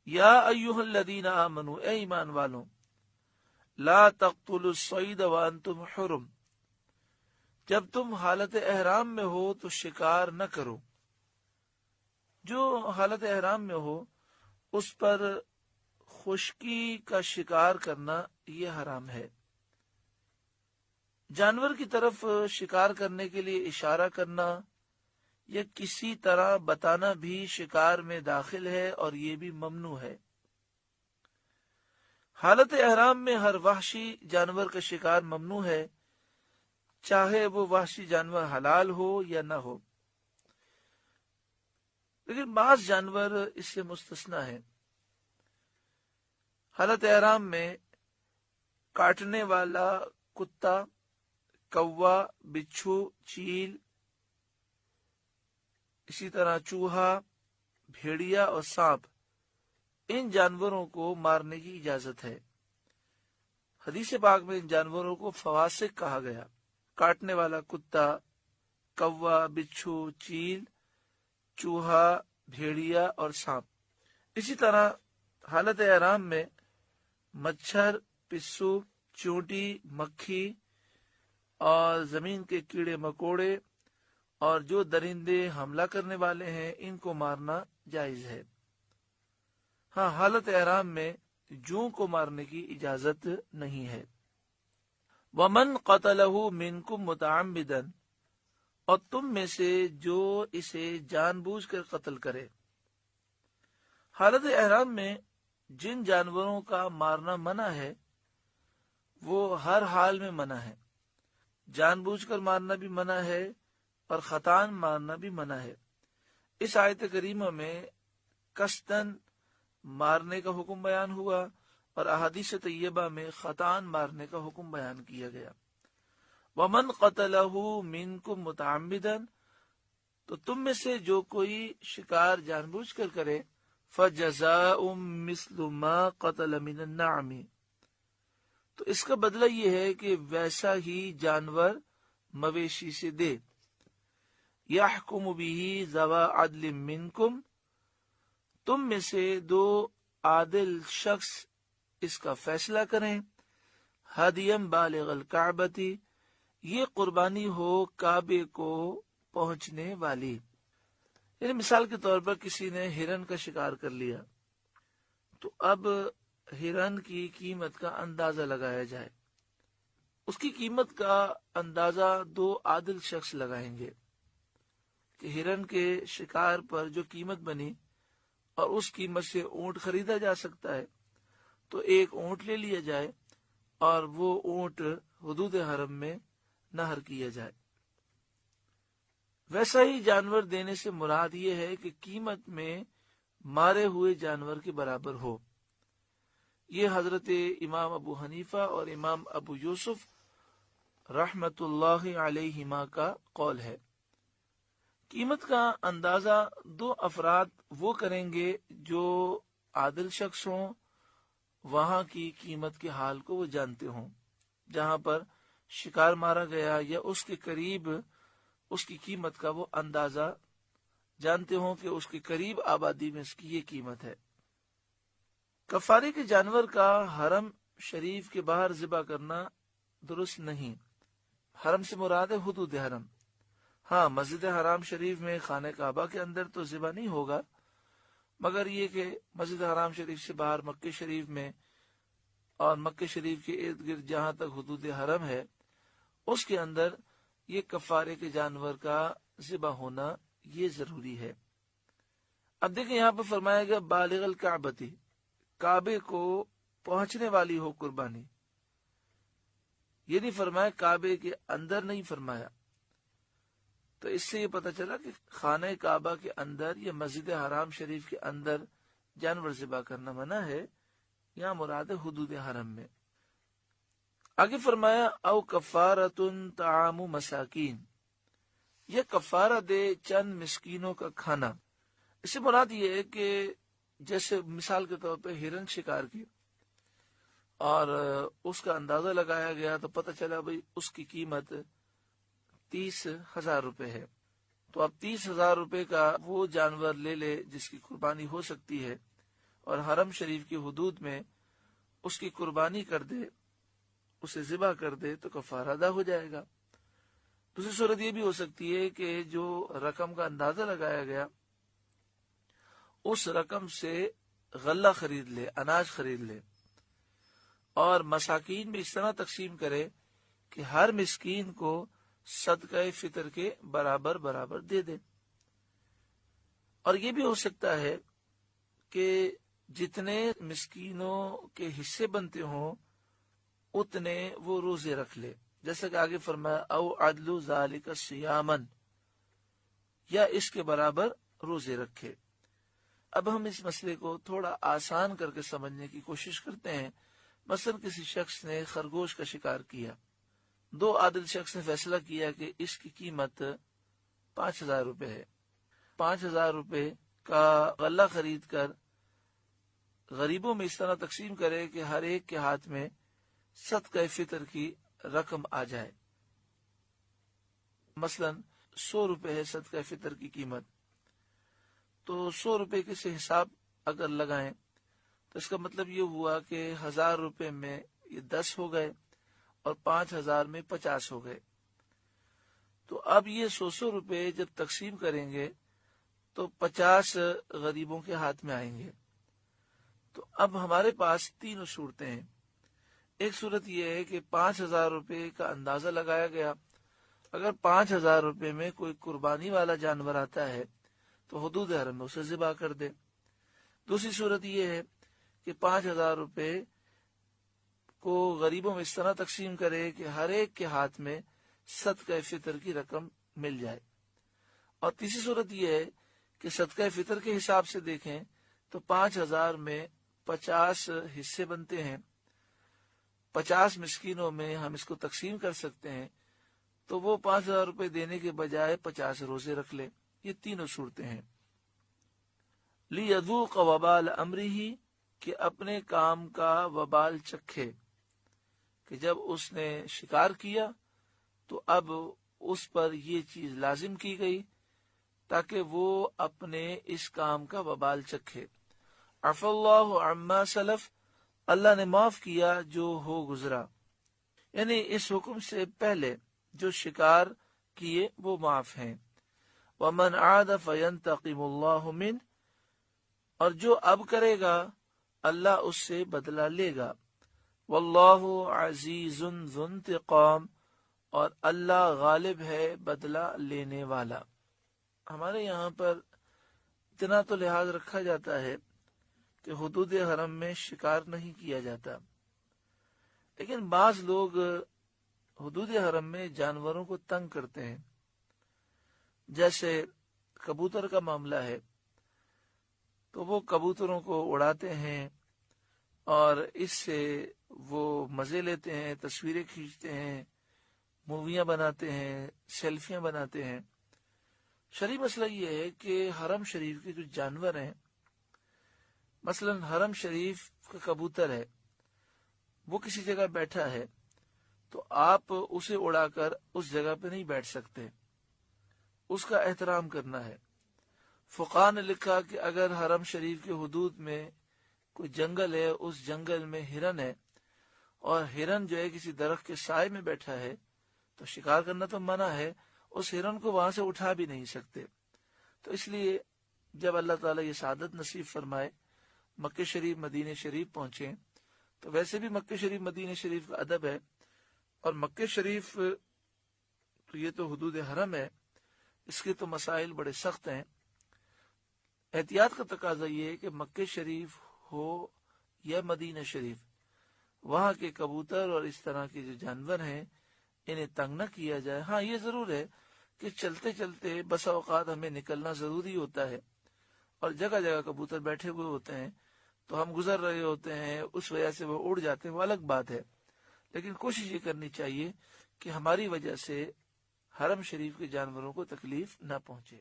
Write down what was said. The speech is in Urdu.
یا ایھا الذین آمنوا، اے ایمان والوں، لا تقتلوا الصید وانتم حرم، جب تم حالت احرام میں ہو تو شکار نہ کرو. جو حالت احرام میں ہو اس پر خشکی کا شکار کرنا یہ حرام ہے. جانور کی طرف شکار کرنے کے لیے اشارہ کرنا یا کسی طرح بتانا بھی شکار میں داخل ہے اور یہ بھی ممنوع ہے. حالت احرام میں ہر وحشی جانور کا شکار ممنوع ہے، چاہے وہ وحشی جانور حلال ہو یا نہ ہو، لیکن بعض جانور اس سے مستثنا ہیں. حالت احرام میں کاٹنے والا کتا، کوا، بچھو، چیل، اسی طرح چوہا، بھیڑیا اور سانپ، ان جانوروں کو مارنے کی اجازت ہے. حدیث پاک میں ان جانوروں کو فواسق کہا گیا. کاٹنے والا کتا، کوا، بچھو، چیل، چوہا، بھیڑیا اور سانپ. اسی طرح حالت احرام میں مچھر، پسو، چونٹی، مکھی اور زمین کے کیڑے مکوڑے اور جو درندے حملہ کرنے والے ہیں ان کو مارنا جائز ہے. ہاں، حالت احرام میں جوں کو مارنے کی اجازت نہیں ہے. وَمَنْ قَتَلَهُ مِنْكُمْ مُتَعَمِّدًا، اور تم میں سے جو اسے جان بوجھ کر قتل کرے. حالت احرام میں جن جانوروں کا مارنا منع ہے وہ ہر حال میں منع ہے. جان بوجھ کر مارنا بھی منع ہے اور خطان مارنا بھی منع ہے. اس آیت کریمہ میں قصدن مارنے کا حکم بیان ہوا اور احادیث طیبہ میں خطان مارنے کا حکم بیان کیا گیا. وَمَنْ قَتَلَهُ مِنْكُمْ مُتَعَمِّدًا، تو تم میں سے جو کوئی شکار جان بوجھ کر کرے، فَجَزَاءٌ مِثْلُ مَا قَتَلَ مِنَ النَّعَمِ، تو اس کا بدلہ یہ ہے کہ ویسا ہی جانور مویشی سے دے. يَحْكُمُ بِهِ ذَوَا عَدْلٍ مِّنْكُمْ، تم میں سے دو عادل شخص اس کا فیصلہ کریں. ہدیم بالغ الکعبۃ، یہ قربانی ہو کعبے کو پہنچنے والی. یعنی مثال کے طور پر کسی نے ہرن کا شکار کر لیا تو اب ہرن کی قیمت کا اندازہ لگایا جائے. اس کی قیمت کا اندازہ دو عادل شخص لگائیں گے کہ ہرن کے شکار پر جو قیمت بنی اور اس قیمت سے اونٹ خریدا جا سکتا ہے تو ایک اونٹ لے لیا جائے اور وہ اونٹ حدود حرم میں نحر کیا جائے. ویسا ہی جانور دینے سے مراد یہ ہے کہ قیمت میں مارے ہوئے جانور کے برابر ہو. یہ حضرت امام ابو حنیفہ اور امام ابو یوسف رحمت اللہ علیہما کا قول ہے. قیمت کا اندازہ دو افراد وہ کریں گے جو عادل شخص ہوں، وہاں کی قیمت کے حال کو وہ جانتے ہوں، جہاں پر شکار مارا گیا یا اس کے قریب اس کی قیمت کا وہ اندازہ جانتے ہوں کہ اس کے قریب آبادی میں اس کی یہ قیمت ہے. کفارے کے جانور کا حرم شریف کے باہر ذبح کرنا درست نہیں. حرم سے مراد ہے حدود حرم. ہاں، مسجد حرام شریف میں خانہ کعبہ کے اندر تو ذبح نہیں ہوگا، مگر یہ کہ مسجد حرام شریف سے باہر مکہ شریف میں اور مکہ شریف کے ارد گرد جہاں تک حدود حرم ہے اس کے اندر یہ کفارے کے جانور کا ذبح ہونا یہ ضروری ہے. اب دیکھیں یہاں پر فرمایا گیا بالغ الکعبۃ، کعبے کو پہنچنے والی ہو قربانی. یہ نہیں فرمایا کعبے کے اندر، نہیں فرمایا. تو اس سے یہ پتہ چلا کہ خانہ کعبہ کے اندر یا مسجد حرام شریف کے اندر جانور ذبح کرنا منع ہے، یہاں مراد ہے حدود حرم میں. آگے فرمایا او کفارۃ طعام مساکین، یہ کفارہ دے چند مسکینوں کا کھانا. اس سے مراد یہ ہے کہ جیسے مثال کے طور پہ ہرن شکار کی اور اس کا اندازہ لگایا گیا تو پتہ چلا بھئی اس کی قیمت 30,000 روپے ہے، تو اب 30,000 روپے کا وہ جانور لے لے جس کی قربانی ہو سکتی ہے اور حرم شریف کی حدود میں اس کی قربانی کر دے، اسے ذبح کر دے تو کفارہ ادا ہو جائے گا۔ دوسری صورت یہ بھی ہو سکتی ہے کہ جو رقم کا اندازہ لگایا گیا اس رقم سے غلہ خرید لے، اناج خرید لے، اور مساکین میں اس طرح تقسیم کرے کہ ہر مسکین کو صدقہ فطر کے برابر برابر دے دے۔ اور یہ بھی ہو سکتا ہے کہ جتنے مسکینوں کے حصے بنتے ہوں اتنے وہ روزے رکھ لے، جیسا کہ آگے فرمایا او عدل ذالک صیامن، یا اس کے برابر روزے رکھے۔ اب ہم اس مسئلے کو تھوڑا آسان کر کے سمجھنے کی کوشش کرتے ہیں۔ مثلا کسی شخص نے خرگوش کا شکار کیا، دو عادل شخص نے فیصلہ کیا کہ اس کی قیمت 5,000 روپے ہے۔ 5,000 روپے کا غلہ خرید کر غریبوں میں اس طرح تقسیم کرے کہ ہر ایک کے ہاتھ میں صدقہ فطر کی رقم آ جائے۔ مثلا 100 روپے ہے صدقہ فطر کی قیمت، تو 100 روپے کے سے حساب اگر لگائیں تو اس کا مطلب یہ ہوا کہ 1,000 روپے میں یہ 10 ہو گئے اور 5,000 میں 50 ہو گئے۔ تو اب یہ 100 روپے جب تقسیم کریں گے تو 50 غریبوں کے ہاتھ میں آئیں گے۔ تو اب ہمارے پاس 3 صورتیں ہیں۔ ایک صورت یہ ہے کہ 5,000 روپے کا اندازہ لگایا گیا، اگر 5,000 روپے میں کوئی قربانی والا جانور آتا ہے تو حدود حرم میں اسے ذبح کر دے۔ دوسری صورت یہ ہے کہ 5,000 روپے کو غریبوں میں اس طرح تقسیم کرے کہ ہر ایک کے ہاتھ میں صدقہ فطر کی رقم مل جائے۔ اور تیسری صورت یہ ہے کہ صدقہ فطر کے حساب سے دیکھیں تو 5,000 میں 50 حصے بنتے ہیں، 50 مسکینوں میں ہم اس کو تقسیم کر سکتے ہیں، تو وہ 5,000 روپے دینے کے بجائے 50 روزے رکھ لے۔ یہ 3 صورتیں ہیں۔ لِيَذُوقَ وَبَالَ أَمْرِهِ، کہ اپنے کام کا وبال چکھے، کہ جب اس نے شکار کیا تو اب اس پر یہ چیز لازم کی گئی تاکہ وہ اپنے اس کام کا وبال چکھے۔ عفا اللہ عما سلف، اللہ نے معاف کیا جو ہو گزرا، یعنی اس حکم سے پہلے جو شکار کیے وہ معاف ہیں۔ وَمَنْ عَادَ فَيَنْتَقِمُ اللَّهُ مِنْهُ، اور جو اب کرے گا اللہ اس سے بدلہ لے گا۔ وَاللَّهُ عَزِيزٌ ذُو انتقام، اور اللہ غالب ہے بدلہ لینے والا۔ ہمارے یہاں پر اتنا تو لحاظ رکھا جاتا ہے کہ حدود حرم میں شکار نہیں کیا جاتا، لیکن بعض لوگ حدود حرم میں جانوروں کو تنگ کرتے ہیں، جیسے کبوتر کا معاملہ ہے، تو وہ کبوتروں کو اڑاتے ہیں اور اس سے وہ مزے لیتے ہیں، تصویریں کھینچتے ہیں، موویاں بناتے ہیں، سیلفیاں بناتے ہیں۔ شرعی مسئلہ یہ ہے کہ حرم شریف کے جو جانور ہیں، مثلا حرم شریف کا کبوتر ہے، وہ کسی جگہ بیٹھا ہے تو آپ اسے اڑا کر اس جگہ پہ نہیں بیٹھ سکتے، اس کا احترام کرنا ہے۔ فقہاء نے لکھا کہ اگر حرم شریف کے حدود میں کوئی جنگل ہے، اس جنگل میں ہرن ہے اور ہرن جو ہے کسی درخت کے سائے میں بیٹھا ہے تو شکار کرنا تو منع ہے، اس ہرن کو وہاں سے اٹھا بھی نہیں سکتے۔ تو اس لیے جب اللہ تعالیٰ یہ سعادت نصیب فرمائے مکہ شریف مدینہ شریف پہنچے، تو ویسے بھی مکہ شریف مدینہ شریف کا ادب ہے، اور مکہ شریف تو یہ تو حدود حرم ہے، اس کے تو مسائل بڑے سخت ہیں۔ احتیاط کا تقاضا یہ ہے کہ مکہ شریف ہو یا مدینہ شریف، وہاں کے کبوتر اور اس طرح کے جو جانور ہیں انہیں تنگ نہ کیا جائے۔ ہاں یہ ضرور ہے کہ چلتے چلتے بسا اوقات ہمیں نکلنا ضروری ہوتا ہے اور جگہ جگہ کبوتر بیٹھے ہوئے ہوتے ہیں تو ہم گزر رہے ہوتے ہیں، اس وجہ سے وہ اڑ جاتے ہیں، وہ الگ بات ہے، لیکن کوشش یہ کرنی چاہیے کہ ہماری وجہ سے حرم شریف کے جانوروں کو تکلیف نہ پہنچے۔